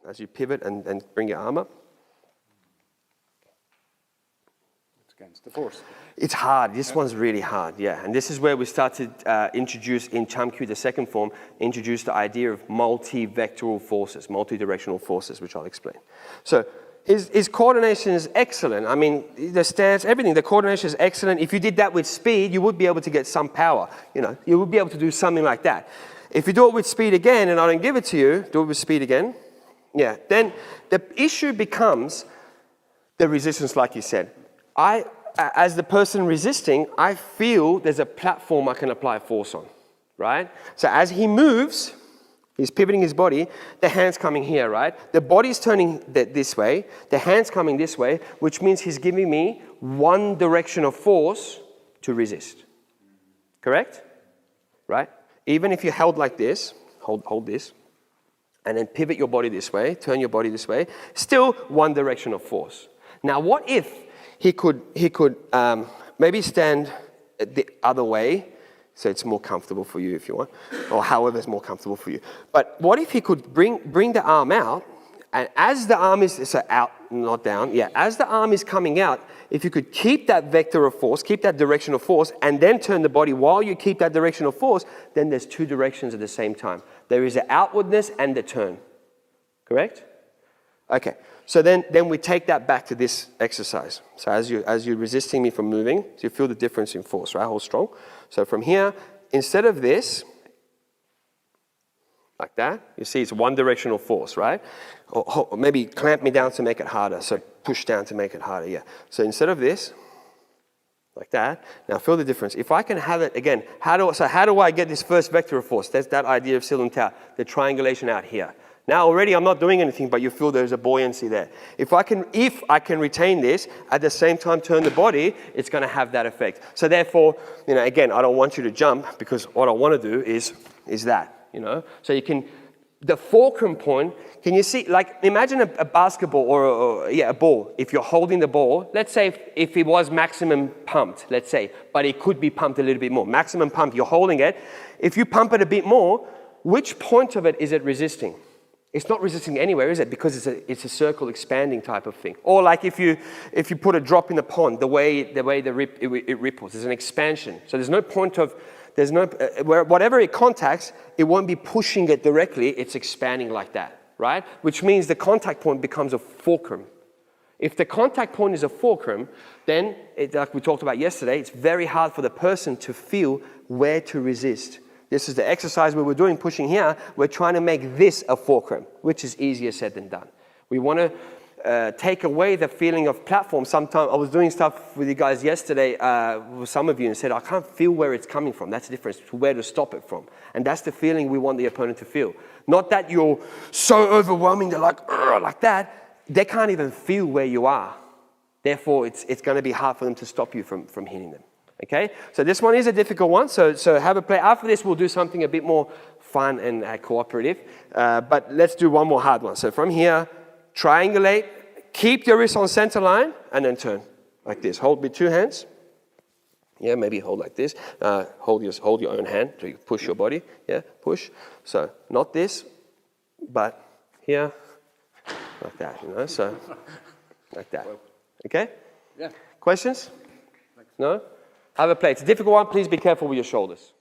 as you pivot and bring your arm up. It's against the force. It's hard. This one's really hard, yeah. And this is where we started introduce in Chum Q, the second form, introduce the idea of multi-vectoral forces, multi-directional forces, which I'll explain. So his coordination is excellent. I mean, the stance, everything, the coordination is excellent. If you did that with speed, you would be able to get some power. You know, you would be able to do something like that. If you do it with speed again, and I don't give it to you, do it with speed again, yeah, then the issue becomes the resistance, like you said. As the person resisting, I feel there's a platform I can apply force on, right? So as he moves, he's pivoting his body, the hand's coming here, right? The body's turning this way, the hand's coming this way, which means he's giving me one direction of force to resist. Correct? Right? Even if you held like this, hold this, and then pivot your body this way, turn your body this way, still one direction of force. Now, what if he could maybe stand the other way, so it's more comfortable for you if you want, or however it's more comfortable for you. But what if he could bring the arm out, and as the arm is, so out, not down, yeah, as the arm is coming out, if you could keep that vector of force, keep that direction of force, and then turn the body while you keep that direction of force, then there's two directions at the same time. There is the outwardness and the turn. Correct? Okay, so then we take that back to this exercise. So as you're resisting me from moving, so you feel the difference in force, right? Hold strong. So from here, instead of this, like that, you see it's one directional force, right? Or maybe clamp me down to make it harder. So push down to make it harder, yeah. So instead of this, like that, now feel the difference. If I can have it again, how do I get this first vector of force? That's that idea of Silum Tau, the triangulation out here. Now already I'm not doing anything, but you feel there's a buoyancy there. If I can retain this, at the same time turn the body, it's going to have that effect. So therefore, you know, again, I don't want you to jump, because what I want to do is that, you know. So you can, the fulcrum point, can you see, like imagine a basketball or a ball. If you're holding the ball, let's say if it was maximum pumped, let's say, but it could be pumped a little bit more. Maximum pump, you're holding it. If you pump it a bit more, which point of it is it resisting? It's not resisting anywhere, is it? Because it's a circle expanding type of thing. Or like if you put a drop in the pond, the way it ripples, there's an expansion. So there's no point of, whatever it contacts, it won't be pushing it directly, it's expanding like that, right? Which means the contact point becomes a fulcrum. If the contact point is a fulcrum, then, like we talked about yesterday, it's very hard for the person to feel where to resist. This is the exercise we were doing, pushing here. We're trying to make this a fulcrum, which is easier said than done. We want to take away the feeling of platform. Sometimes I was doing stuff with you guys yesterday, with some of you, and said, I can't feel where it's coming from. That's the difference to where to stop it from. And that's the feeling we want the opponent to feel. Not that you're so overwhelming, they're like that. They can't even feel where you are. Therefore, it's going to be hard for them to stop you from hitting them. Okay, so this one is a difficult one, so have a play. After this, we'll do something a bit more fun and cooperative, but let's do one more hard one. So from here, triangulate, keep your wrist on center line, and then turn like this. Hold with two hands. Yeah, maybe hold like this. Hold your own hand, so you push your body. Yeah, push. So not this, but here, like that, you know, so like that. Okay? Yeah. Questions? No? Have a play. It's a difficult one. Please be careful with your shoulders.